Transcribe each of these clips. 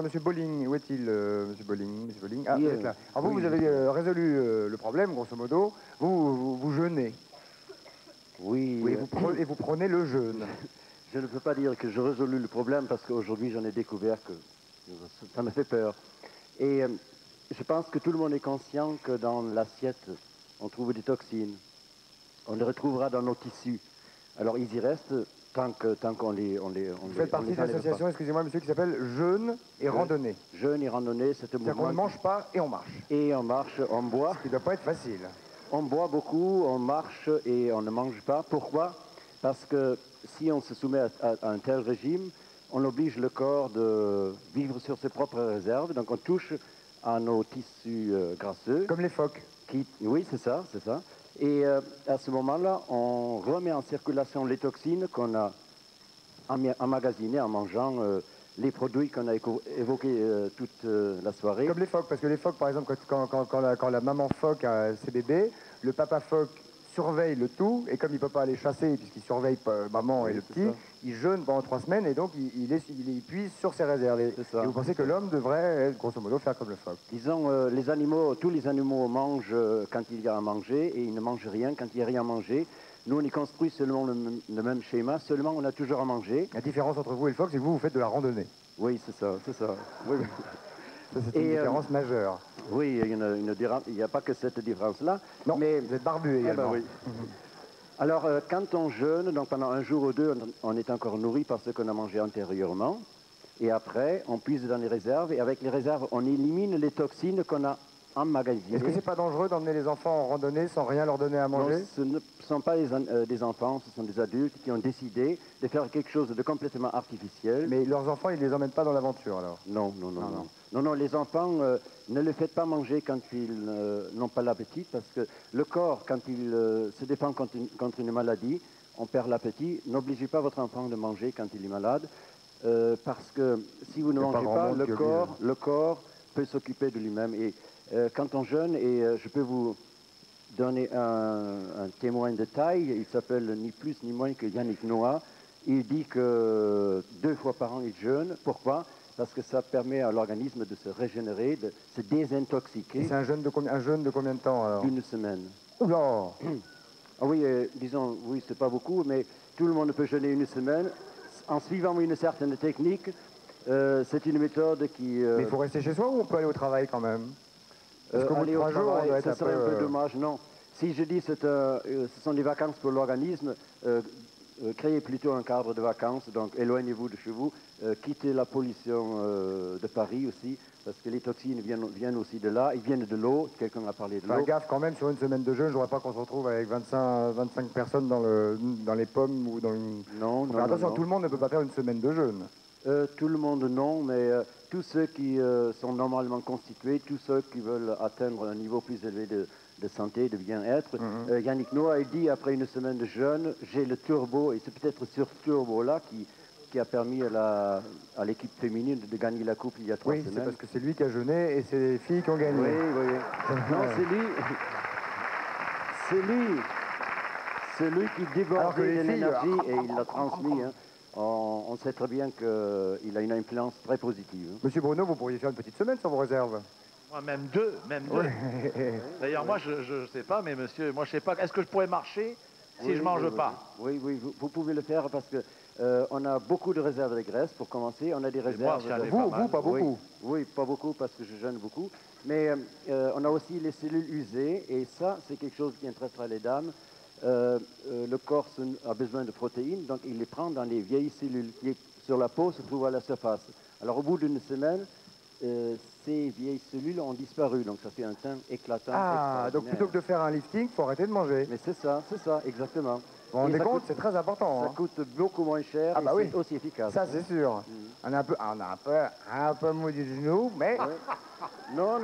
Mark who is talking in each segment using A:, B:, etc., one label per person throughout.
A: Monsieur Bolling, où est-il, Monsieur Bolling, Monsieur Bolling? Ah,
B: Oui,
A: vous êtes là. Alors vous,
B: oui,
A: vous avez résolu le problème, grosso modo. Vous jeûnez.
B: oui,
A: Oui, et vous prenez le jeûne.
B: je ne peux pas dire que je résolu le problème parce qu'aujourd'hui j'en ai découvert que ça me fait peur. Et je pense que tout le monde est conscient que dans l'assiette, on trouve des toxines. On les retrouvera dans nos tissus. Alors ils y restent tant qu'on les
A: Vous faites partie de l'association, excusez-moi, monsieur, qui s'appelle Jeûne et Randonnée.
B: Jeûne et randonnée, c'est un
A: C'est-à-dire qu'on
B: mouvement.
A: ne mange pas et on marche.
B: Et on marche, on boit.
A: Ce qui ne doit pas être facile.
B: On boit beaucoup, on marche et on ne mange pas. Pourquoi? Parce que si on se soumet à un tel régime, on oblige le corps de vivre sur ses propres réserves. Donc on touche à nos tissus grasseux.
A: Comme les phoques.
B: Oui, c'est ça, c'est ça. Et à ce moment-là, on remet en circulation les toxines qu'on a emmagasinées en mangeant les produits qu'on a évoqués toute la soirée.
A: Comme les phoques, parce que les phoques, par exemple, quand la maman phoque a ses bébés, le papa phoque surveille le tout, et comme il ne peut pas aller chasser, puisqu'il surveille maman et
B: Oui,
A: le
B: c'est
A: petit,
B: ça.
A: il jeûne pendant 3 semaines, et donc il puise sur ses réserves. Et
B: C'est ça.
A: vous pensez que l'homme devrait, grosso modo, faire comme le phoque?
B: Disons, les animaux, tous les animaux mangent quand il y a à manger, et ils ne mangent rien quand il n'y a rien à manger. Nous, on y construit selon le même schéma, seulement on a toujours à manger.
A: La différence entre vous et le phoque, c'est que vous faites de la randonnée.
B: Oui, c'est ça, c'est ça. Oui, oui.
A: Ça, c'est une
B: Et,
A: différence majeure.
B: Oui, il n'y a pas que cette différence-là.
A: Non,
B: mais
A: vous êtes barbu également.
B: Ah ben oui. Alors, quand on jeûne, donc pendant un jour ou deux, on est encore nourri par ce qu'on a mangé antérieurement. Et après, on puise dans les réserves. Et avec les réserves, on élimine les toxines qu'on a emmagasinées.
A: Est-ce que c'est pas dangereux d'emmener les enfants en randonnée sans rien leur donner à manger?
B: Non, ce ne sont pas des enfants, ce sont des adultes qui ont décidé de faire quelque chose de complètement artificiel.
A: Mais leurs enfants, ils les emmènent pas dans l'aventure alors?
B: Non, non, non, non. Non, non, les enfants, ne les faites pas manger quand ils n'ont pas l'appétit, parce que le corps, quand il se défend contre une maladie, on perd l'appétit. N'obligez pas votre enfant de manger quand il est malade, parce que si vous ne mangez pas, le corps peut s'occuper de lui-même. Et quand on jeûne, et je peux vous donner un témoin de taille, il s'appelle ni plus ni moins que Yannick Noah. Il dit que 2 fois par an il jeûne. Pourquoi? Parce que ça permet à l'organisme de se régénérer, de se désintoxiquer.
A: C'est un jeûne de combien de temps alors?
B: Une semaine.
A: Oula!
B: Ah oui, disons, oui, c'est pas beaucoup, mais tout le monde peut jeûner une semaine en suivant une certaine technique. C'est une méthode qui...
A: Mais il faut rester chez soi ou on peut aller au travail quand même? Parce qu'au bout de
B: aller au
A: 3 jours, on doit être
B: ça serait un peu dommage, non. Si je dis que ce sont des vacances pour l'organisme, créez plutôt un cadre de vacances, donc éloignez-vous de chez vous, quittez la pollution de Paris aussi, parce que les toxines viennent aussi de là, ils viennent de l'eau, quelqu'un a parlé de l'eau.
A: Faire gaffe quand même, sur une semaine de jeûne, je ne voudrais pas qu'on se retrouve avec 25 personnes dans les pommes ou dans une...
B: Non, non,
A: attention,
B: non.
A: Tout le monde ne peut pas faire une semaine de jeûne.
B: Tout le monde non, mais tous ceux qui sont normalement constitués, tous ceux qui veulent atteindre un niveau plus élevé de santé, de bien-être. Yannick Noah a dit après une semaine de jeûne, j'ai le turbo, et c'est peut-être sur ce turbo-là qui a permis à l'équipe féminine de gagner la coupe il y a 3 semaines.
A: Oui, c'est parce que c'est lui qui a jeûné et c'est les filles qui ont gagné.
B: Oui, oui. Non, c'est lui qui débordait de l'énergie et il l'a transmis. Hein. On sait très bien qu'il a une influence très positive.
A: Monsieur Bruno, vous pourriez faire une petite semaine sur vos réserves.
C: Moi, même deux. D'ailleurs, moi, je ne sais pas, mais monsieur, moi, je sais pas. Est-ce que je pourrais marcher si je mange pas?
B: Oui, vous pouvez le faire parce que on a beaucoup de réserves de graisse pour commencer. On a des réserves.
A: Vous, pas beaucoup.
B: Oui, pas beaucoup parce que je jeûne beaucoup. Mais on a aussi les cellules usées et ça, c'est quelque chose qui intéressera les dames. Le corps a besoin de protéines, donc il les prend dans les vieilles cellules qui, sur la peau, se trouvent à la surface. Alors, au bout d'une semaine, ces vieilles cellules ont disparu, donc ça fait un teint éclatant.
A: Ah, donc plutôt que de faire un lifting, il faut arrêter de manger.
B: Mais c'est ça, exactement.
A: Vous vous rendez compte, c'est très important.
B: Ça coûte beaucoup moins cher et c'est aussi efficace.
A: Ça, c'est sûr. On a un peu mou du genou, mais...
B: Non.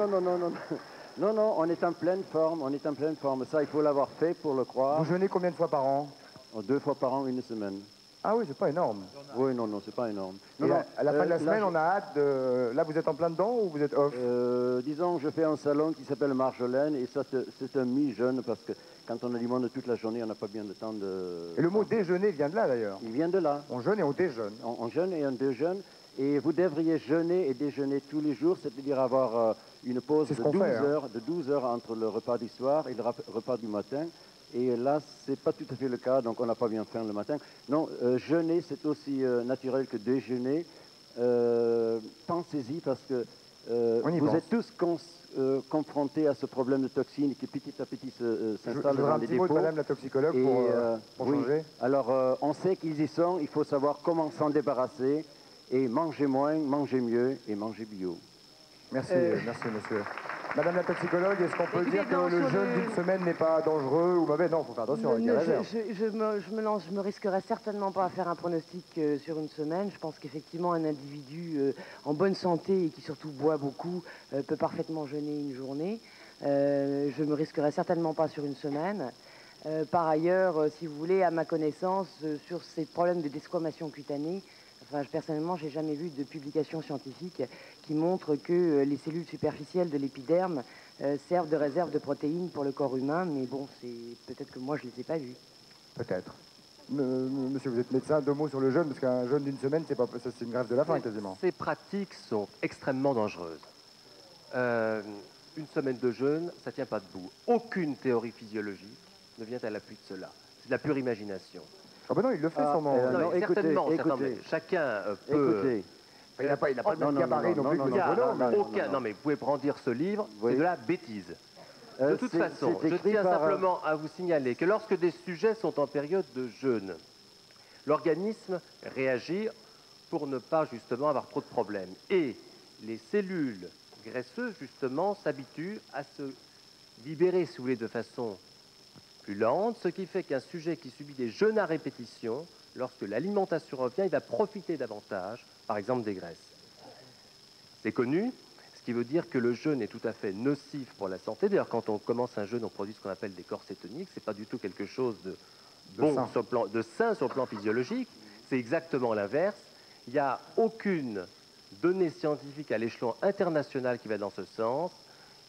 B: Non, on est en pleine forme, Ça, il faut l'avoir fait pour le croire.
A: Vous jeûnez combien de fois par an?
B: 2 fois par an, une semaine.
A: Ah oui, c'est pas énorme.
B: Oui, non, c'est pas énorme.
A: À la fin de la semaine, on a hâte de... Là, vous êtes en plein dedans ou vous êtes off?
B: Disons, je fais un salon qui s'appelle Marjolaine et ça, c'est un mi-jeûne parce que quand on a du monde toute la journée, on n'a pas bien de temps de...
A: Et le mot déjeuner vient de là, d'ailleurs.
B: Il vient de là.
A: On jeûne et on déjeune.
B: On jeûne et on déjeune. Et vous devriez jeûner et déjeuner tous les jours, c'est-à-dire avoir une pause de 12 heures entre le repas du soir et le repas du matin. Et là, ce n'est pas tout à fait le cas, donc on n'a pas bien faim le matin. Non, jeûner, c'est aussi naturel que déjeuner. Pensez-y parce que vous êtes tous confrontés à ce problème de toxines qui petit à petit s'installe dans les dépôts.
A: Un petit mot de madame la toxicologue pour changer.
B: Alors, on sait qu'ils y sont, il faut savoir comment s'en débarrasser et manger moins, manger mieux et manger bio.
A: Merci, merci monsieur. Madame la toxicologue, est-ce qu'on peut dire que le jeûne d'une semaine n'est pas dangereux ou mauvais? Non, il faut faire attention avec les réserves.
D: Je me risquerais certainement pas à faire un pronostic sur une semaine. Je pense qu'effectivement, un individu en bonne santé et qui surtout boit beaucoup peut parfaitement jeûner une journée. Je me risquerais certainement pas sur une semaine. Par ailleurs, si vous voulez, à ma connaissance, sur ces problèmes de desquamation cutanée, personnellement, j'ai jamais vu de publication scientifique qui montre que les cellules superficielles de l'épiderme servent de réserve de protéines pour le corps humain, mais bon, c'est peut-être que moi je les ai pas vues.
A: Peut-être. Monsieur, vous êtes médecin, 2 mots sur le jeûne, parce qu'un jeûne d'une semaine, c'est une grève de la faim quasiment.
E: Ces pratiques sont extrêmement dangereuses. Une semaine de jeûne, ça ne tient pas debout. Aucune théorie physiologique ne vient à l'appui de cela. C'est de la pure imagination.
A: Ah ben non, il le fait sûrement.
E: Non, certainement, chacun peut...
A: Écoutez. Il n'a pas le même gabarit non plus que
E: aucun. Non, mais vous pouvez prendre ce livre, c'est de la bêtise. De toute façon, je tiens simplement à vous signaler que lorsque des sujets sont en période de jeûne, l'organisme réagit pour ne pas justement avoir trop de problèmes. Et les cellules graisseuses, justement, s'habituent à se libérer, si vous voulez, de façon plus lente, ce qui fait qu'un sujet qui subit des jeûnes à répétition, lorsque l'alimentation revient, il va profiter davantage, par exemple, des graisses. C'est connu, ce qui veut dire que le jeûne est tout à fait nocif pour la santé. D'ailleurs, quand on commence un jeûne, on produit ce qu'on appelle des corps cétoniques. Ce n'est pas du tout quelque chose de sain sur le plan physiologique. C'est exactement l'inverse. Il n'y a aucune donnée scientifique à l'échelon international qui va dans ce sens.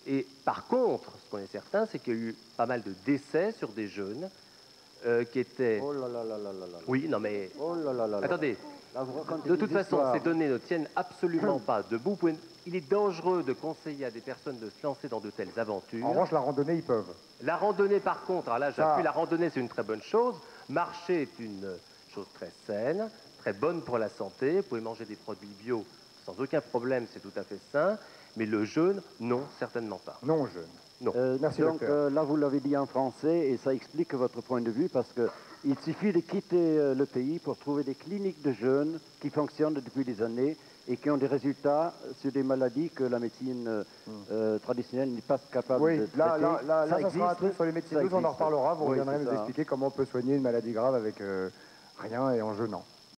E: Et par contre, ce qu'on est certain, c'est qu'il y a eu pas mal de décès sur des jeunes qui étaient...
B: Oh là là là là là là.
E: Oui, non mais...
B: Oh là là là là.
E: Attendez. De toute façon, ces données ne tiennent absolument pas debout. Il est dangereux de conseiller à des personnes de se lancer dans de telles aventures.
A: En revanche, la randonnée, ils peuvent.
E: La randonnée, par contre, alors là, j'appuie, la randonnée, c'est une très bonne chose. Marcher est une chose très saine, très bonne pour la santé. Vous pouvez manger des produits bio sans aucun problème, c'est tout à fait sain. Mais le jeûne, non, certainement pas.
A: Non au jeûne.
E: Non.
A: Merci,
B: donc
A: docteur.
B: là, vous l'avez dit en français et ça explique votre point de vue parce qu'il suffit de quitter le pays pour trouver des cliniques de jeûne qui fonctionnent depuis des années et qui ont des résultats sur des maladies que la médecine traditionnelle n'est pas capable de traiter.
A: Là, ça sera un truc sur les médecines douces, on en reparlera. Vous reviendrez nous expliquer comment on peut soigner une maladie grave avec rien et en jeûnant.